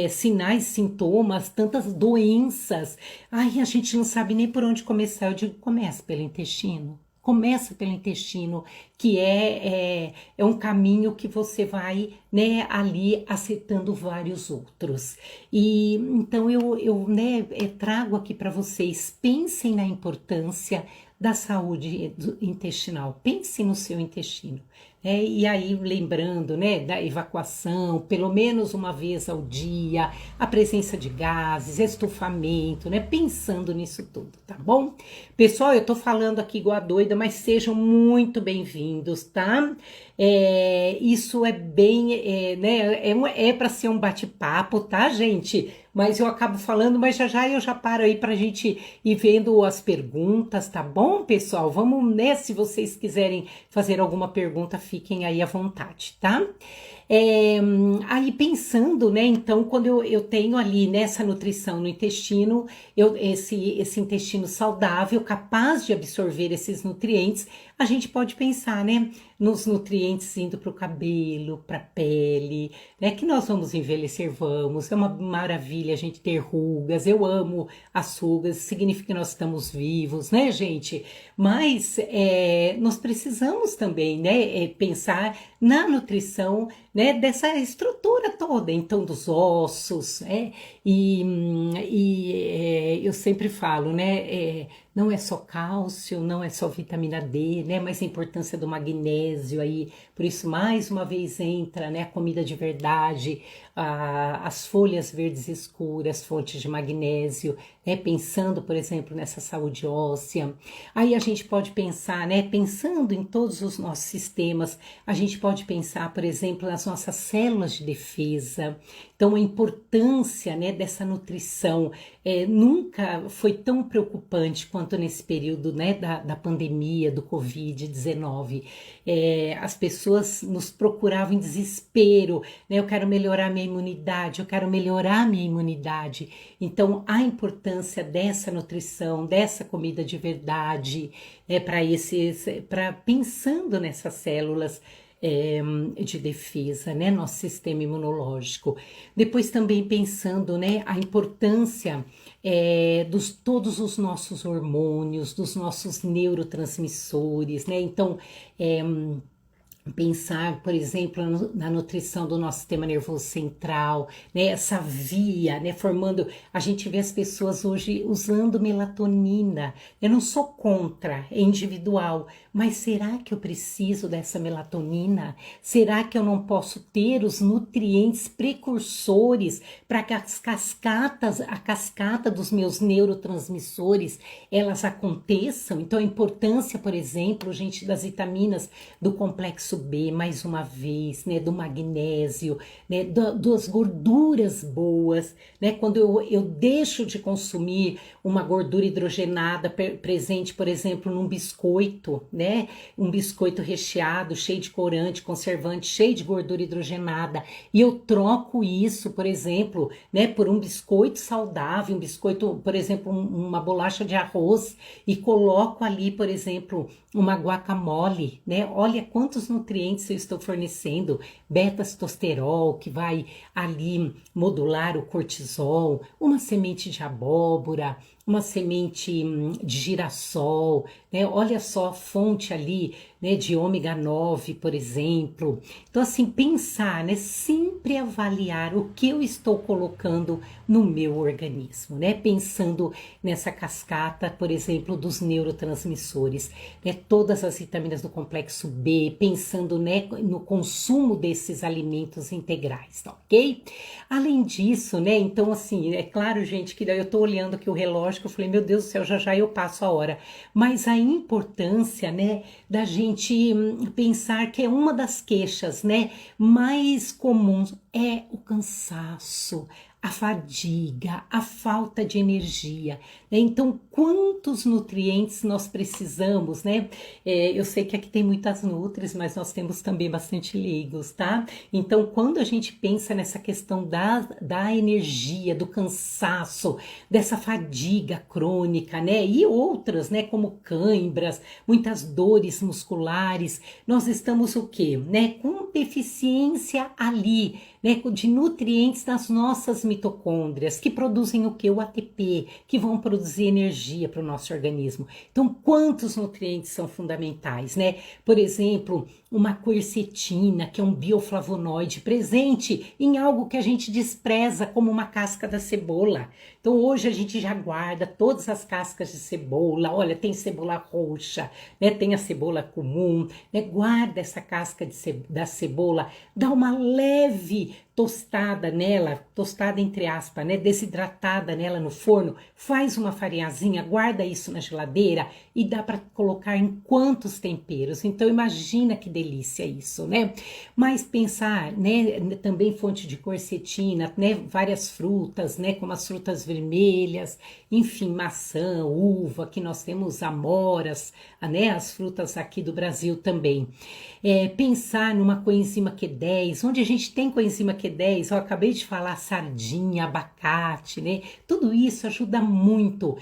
sinais, sintomas, tantas doenças, ai, a gente não sabe nem por onde começar. Eu digo, começa pelo intestino. Começa pelo intestino, que é um caminho que você vai, né, ali acertando vários outros. E então eu né, trago aqui para vocês, pensem na importância da saúde intestinal, pensem no seu intestino. E aí, lembrando, né, da evacuação, pelo menos uma vez ao dia, a presença de gases, estufamento, né, pensando nisso tudo, tá bom? Pessoal, eu tô falando aqui igual a doida, mas sejam muito bem-vindos, tá? Isso é bem, né, é para ser um bate-papo, tá, gente? Mas eu acabo falando, mas já eu já paro aí pra gente ir vendo as perguntas, tá bom, pessoal? Vamos, né, se vocês quiserem fazer alguma pergunta, fiquem aí à vontade, tá? Aí pensando, né, então, quando eu tenho ali nessa nutrição no intestino, esse intestino saudável, capaz de absorver esses nutrientes, a gente pode pensar, né, nos nutrientes indo para o cabelo, para a pele, né, que nós vamos envelhecer, vamos, é uma maravilha a gente ter rugas, eu amo as rugas, significa que nós estamos vivos, né, gente? Mas nós precisamos também, né, pensar na nutrição, né, dessa estrutura toda, então dos ossos, né, eu sempre falo, né, Não é só cálcio, não é só vitamina D, né? Mas a importância do magnésio aí. Por isso, mais uma vez entra, né? A comida de verdade, as folhas verdes escuras, fontes de magnésio, né? Pensando, por exemplo, nessa saúde óssea. Aí a gente pode pensar, né? Pensando em todos os nossos sistemas, a gente pode pensar, por exemplo, nas nossas células de defesa. Então, a importância, né, dessa nutrição nunca foi tão preocupante quanto nesse período, né, da pandemia, do Covid-19. As pessoas nos procuravam em desespero, né? Eu quero melhorar minha imunidade, eu quero melhorar minha imunidade. Então, a importância dessa nutrição, dessa comida de verdade, para pensando nessas células de defesa, né, nosso sistema imunológico. Depois também pensando, né, a importância dos todos os nossos hormônios, dos nossos neurotransmissores, né, então pensar, por exemplo, na nutrição do nosso sistema nervoso central, né? Essa via, né? Formando, a gente vê as pessoas hoje usando melatonina. Eu não sou contra, é individual, mas será que eu preciso dessa melatonina? Será que eu não posso ter os nutrientes precursores para que a cascata dos meus neurotransmissores, elas aconteçam? Então, a importância, por exemplo, gente, das vitaminas do complexo B, mais uma vez, né, do magnésio, né, das gorduras boas, né, quando eu deixo de consumir uma gordura hidrogenada presente, por exemplo, num biscoito, né, um biscoito recheado, cheio de corante, conservante, cheio de gordura hidrogenada, e eu troco isso, por exemplo, né, por um biscoito saudável, um biscoito, por exemplo, uma bolacha de arroz, e coloco ali, por exemplo, uma guacamole, né? Olha quantos nutrientes eu estou fornecendo, beta-cistosterol, que vai ali modular o cortisol, uma semente de abóbora, uma semente de girassol, né? Olha só a fonte ali, né, de ômega 9, por exemplo. Então, assim, pensar, né, sempre avaliar o que eu estou colocando no meu organismo, né? Pensando nessa cascata, por exemplo, dos neurotransmissores, né? Todas as vitaminas do complexo B, pensando, né, no consumo desses alimentos integrais, tá ok? Além disso, né, então assim, é claro, gente, que daí eu tô olhando aqui o relógio, que eu falei, meu Deus do céu, já já eu passo a hora, mas a importância, né, da gente pensar que é uma das queixas, né, mais comuns é o cansaço, a fadiga, a falta de energia, né? Então, quantos nutrientes nós precisamos, né? Eu sei que aqui tem muitas nutris, mas nós temos também bastante leigos, tá? Então, quando a gente pensa nessa questão da energia, do cansaço, dessa fadiga crônica, né? E outras, né? Como cãibras, muitas dores musculares, nós estamos o quê? Né? Com deficiência ali, né, de nutrientes nas nossas mitocôndrias, que produzem o que? O ATP, que vão produzir energia para o nosso organismo. Então, quantos nutrientes são fundamentais, né? Por exemplo, uma quercetina, que é um bioflavonoide presente em algo que a gente despreza, como uma casca da cebola. Então, hoje a gente já guarda todas as cascas de cebola. Olha, tem cebola roxa, né? Tem a cebola comum, né? Guarda essa casca da cebola, dá uma leve tostada nela, tostada entre aspas, né, desidratada nela no forno, faz uma farinhazinha, guarda isso na geladeira e dá para colocar em quantos temperos. Então imagina que delícia isso, né? Mas pensar, né, também fonte de quercetina, né, várias frutas, né, como as frutas vermelhas, enfim, maçã, uva, que nós temos amoras, né, as frutas aqui do Brasil também. Pensar numa coenzima Q10, onde a gente tem coenzima Q10, eu acabei de falar sardinha, abacate, né? Tudo isso ajuda muito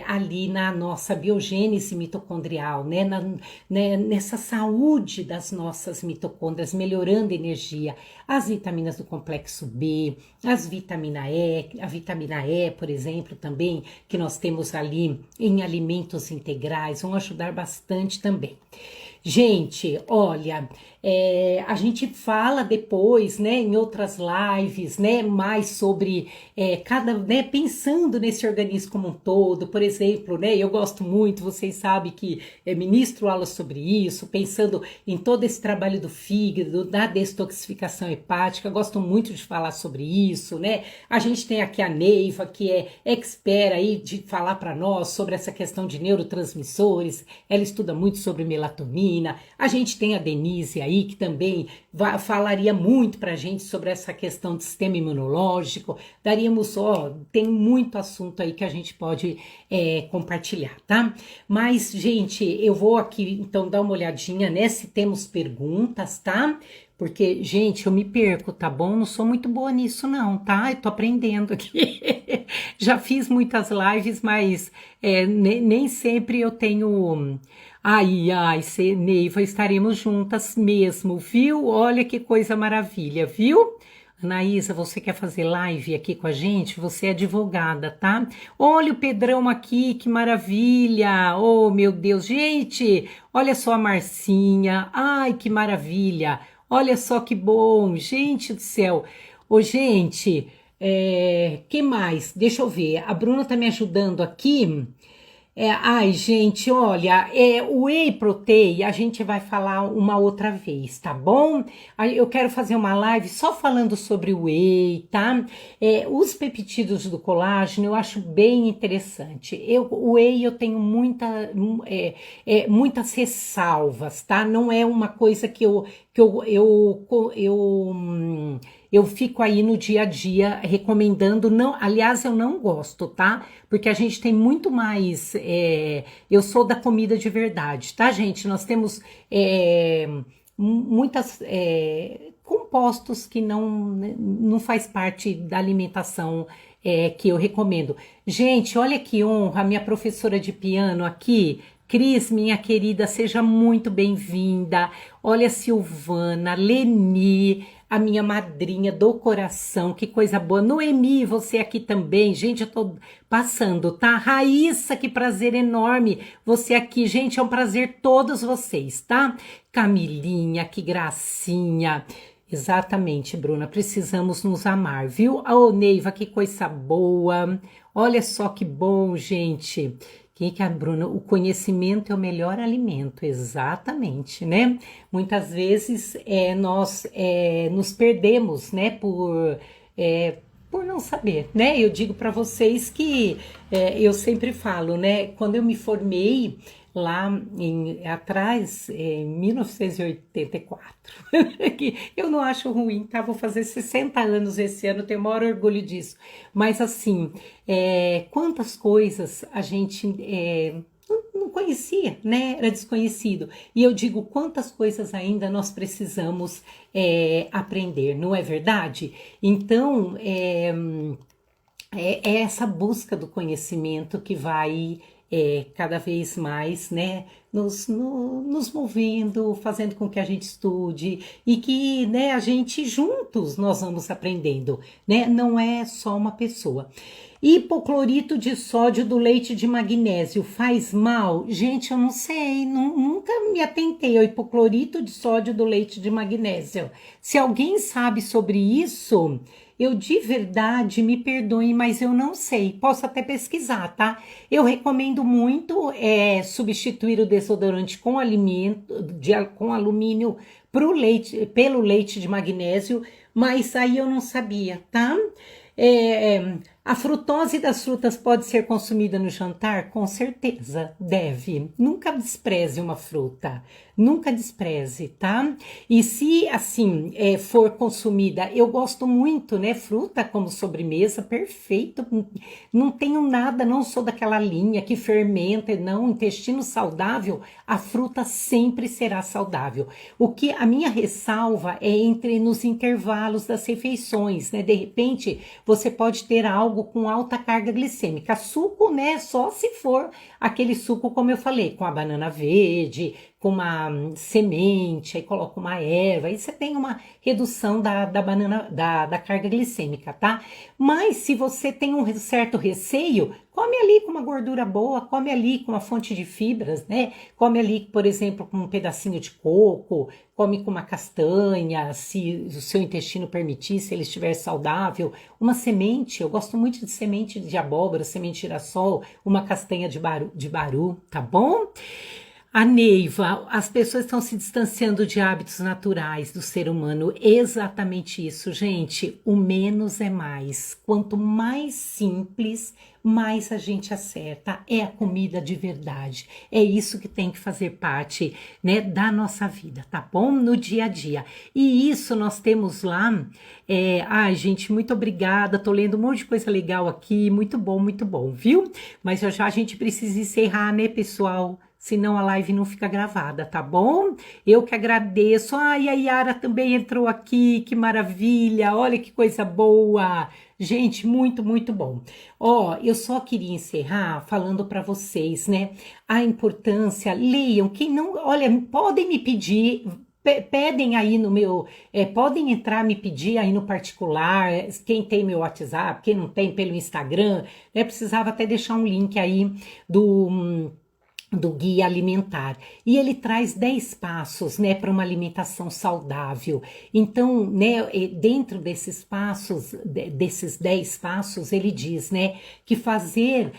ali na nossa biogênese mitocondrial, né? Nessa saúde das nossas mitocôndrias, melhorando a energia. As vitaminas do complexo B, a vitamina E, por exemplo, também, que nós temos ali em alimentos integrais, vão ajudar bastante também. Gente, olha, A gente fala depois, né, em outras lives, né, mais sobre né, pensando nesse organismo como um todo. Por exemplo, né, eu gosto muito, vocês sabem que ministro aula sobre isso, pensando em todo esse trabalho do fígado, da detoxificação hepática. Eu gosto muito de falar sobre isso, né? A gente tem aqui a Neiva, que é expert aí de falar para nós sobre essa questão de neurotransmissores. Ela estuda muito sobre melatonina. A gente tem a Denise aí, que também falaria muito para a gente sobre essa questão do sistema imunológico. Daríamos, tem muito assunto aí que a gente pode compartilhar, tá? Mas, gente, eu vou aqui então dar uma olhadinha, né, se temos perguntas, tá? Porque, gente, eu me perco, tá bom? Não sou muito boa nisso, não, tá? Eu tô aprendendo aqui. Já fiz muitas lives, mas nem sempre eu tenho. Ai, Neiva, estaremos juntas mesmo, viu? Olha que coisa maravilha, viu? Anaísa, você quer fazer live aqui com a gente? Você é advogada, tá? Olha o Pedrão aqui, que maravilha! Oh, meu Deus, gente! Olha só a Marcinha, ai, que maravilha! Olha só que bom, gente do céu! Ô, gente, que mais? Deixa eu ver, a Bruna tá me ajudando aqui. Ai, gente, olha, o Whey Protein a gente vai falar uma outra vez, tá bom? Aí eu quero fazer uma live só falando sobre o Whey, tá? Os peptídeos do colágeno eu acho bem interessante. O Whey eu tenho muitas ressalvas, tá? Não é uma coisa que eu fico aí no dia a dia recomendando, não, aliás, eu não gosto, tá? Porque a gente tem muito mais. Eu sou da comida de verdade, tá, gente? Nós temos muitas compostos que não faz parte da alimentação que eu recomendo. Gente, olha que honra, a minha professora de piano aqui. Cris, minha querida, seja muito bem-vinda. Olha, Silvana, Leni, a minha madrinha do coração, que coisa boa. Noemi, você aqui também. Gente, eu tô passando, tá? Raíssa, que prazer enorme você aqui. Gente, é um prazer todos vocês, tá? Camilinha, que gracinha. Exatamente, Bruna, precisamos nos amar, viu? Ô, Neiva, que coisa boa. Olha só que bom, gente. Que a Bruna, o conhecimento é o melhor alimento, exatamente, né? Muitas vezes nós nos perdemos, né, por não saber, né? Eu digo para vocês que eu sempre falo, né? Quando eu me formei lá atrás, em 1984, que eu não acho ruim, tá? Vou fazer 60 anos esse ano, tenho o maior orgulho disso. Mas assim, quantas coisas a gente não conhecia, né? Era desconhecido. E eu digo quantas coisas ainda nós precisamos aprender, não é verdade? Então, é essa busca do conhecimento que vai cada vez mais, né, nos movendo, fazendo com que a gente estude e que, né, a gente juntos nós vamos aprendendo, né, não é só uma pessoa. Hipoclorito de sódio do leite de magnésio faz mal? Gente, eu não sei, nunca me atentei ao hipoclorito de sódio do leite de magnésio. Se alguém sabe sobre isso, eu de verdade, me perdoem, mas eu não sei. Posso até pesquisar, tá? Eu recomendo muito substituir o desodorante com com alumínio pelo leite de magnésio, mas aí eu não sabia, tá? A frutose das frutas pode ser consumida no jantar? Com certeza, deve. Nunca despreze uma fruta, nunca despreze, tá? E se, assim, for consumida, eu gosto muito, né? Fruta como sobremesa, perfeito. Não tenho nada, não sou daquela linha que fermenta, não. Intestino saudável, a fruta sempre será saudável. O que a minha ressalva é nos intervalos das refeições, né? De repente, você pode ter algo com alta carga glicêmica. Suco, né? Só se for aquele suco, como eu falei, com a banana verde, com uma semente, aí coloca uma erva, aí você tem uma redução da carga glicêmica, tá? Mas se você tem um certo receio, come ali com uma gordura boa, come ali com uma fonte de fibras, né? Come ali, por exemplo, com um pedacinho de coco, come com uma castanha, se o seu intestino permitir, se ele estiver saudável, uma semente, eu gosto muito de semente de abóbora, semente de girassol, uma castanha de baru, tá bom? A Neiva, as pessoas estão se distanciando de hábitos naturais do ser humano. Exatamente isso, gente. O menos é mais. Quanto mais simples, mais a gente acerta. É a comida de verdade. É isso que tem que fazer parte, né, da nossa vida, tá bom? No dia a dia. E isso nós temos lá. Ai, gente, muito obrigada. Tô lendo um monte de coisa legal aqui. Muito bom, viu? Mas já a gente precisa encerrar, né, pessoal? Senão a live não fica gravada, tá bom? Eu que agradeço. Ai, a Yara também entrou aqui, que maravilha, olha que coisa boa. Gente, muito bom. Ó, eu só queria encerrar falando para vocês, né, a importância, leiam, quem não, olha, podem me pedir, pedem aí no meu, podem entrar me pedir aí no particular, quem tem meu WhatsApp, quem não tem pelo Instagram, né, precisava até deixar um link aí do guia alimentar. E ele traz 10 passos, né, para uma alimentação saudável. Então, né, dentro desses passos, desses 10 passos, ele diz, né, que fazer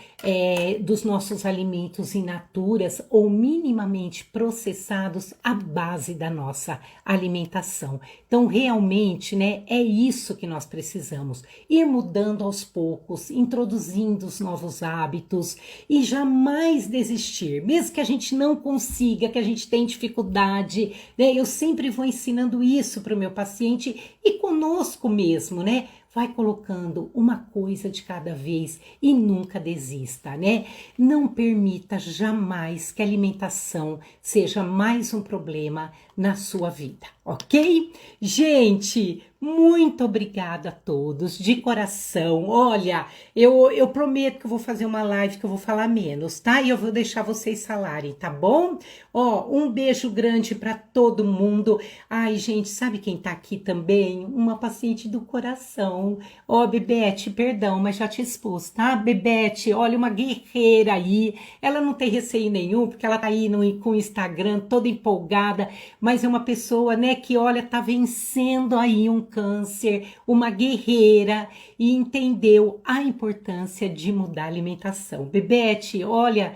dos nossos alimentos in naturas ou minimamente processados a base da nossa alimentação. Então, realmente, né, é isso que nós precisamos. Ir mudando aos poucos, introduzindo os novos hábitos e jamais desistir. Mesmo que a gente não consiga, que a gente tenha dificuldade, né? Eu sempre vou ensinando isso para o meu paciente e conosco mesmo, né? Vai colocando uma coisa de cada vez e nunca desista, né? Não permita jamais que a alimentação seja mais um problema na sua vida, ok? Gente, muito obrigada a todos, de coração. Olha, eu prometo que eu vou fazer uma live que eu vou falar menos, tá? E eu vou deixar vocês falarem, tá bom? Ó, um beijo grande para todo mundo. Ai, gente, sabe quem tá aqui também? Uma paciente do coração. Ó, Bebete, perdão, mas já te expus, tá? Bebete, olha, uma guerreira aí. Ela não tem receio nenhum, porque ela tá aí com o Instagram toda empolgada, mas é uma pessoa, né, que olha, tá vencendo aí um câncer, uma guerreira, e entendeu a importância de mudar a alimentação. Bebete, olha,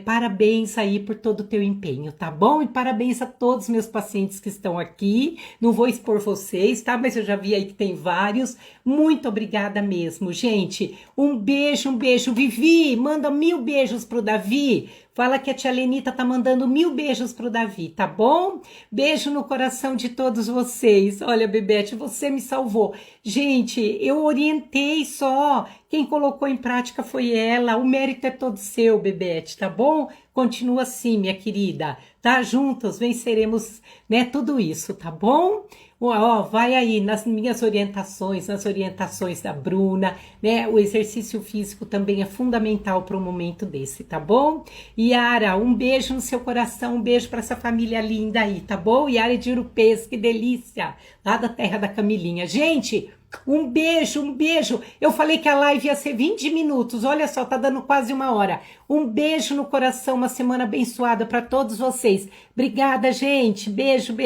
parabéns aí por todo o teu empenho, tá bom? E parabéns a todos os meus pacientes que estão aqui. Não vou expor vocês, tá? Mas eu já vi aí que tem vários. Muito obrigada mesmo, gente. Um beijo. Vivi, manda 1000 beijos pro Davi. Fala que a tia Lenita tá mandando 1000 beijos pro Davi, tá bom? Beijo no coração de todos vocês. Olha, Bebete, você me salvou. Gente, eu orientei só. Quem colocou em prática foi ela. O mérito é todo seu, Bebete, tá bom? Continua assim, minha querida. Tá? Juntos venceremos, né, tudo isso, tá bom? Ó, vai aí nas minhas orientações, nas orientações da Bruna, né? O exercício físico também é fundamental para um momento desse, tá bom? Yara, um beijo no seu coração, um beijo para essa família linda aí, tá bom? Yara de Urupês, que delícia, lá da terra da Camilinha. Gente, um beijo. Eu falei que a live ia ser 20 minutos, olha só, tá dando quase 1 hora. Um beijo no coração, uma semana abençoada para todos vocês. Obrigada, gente. Beijo.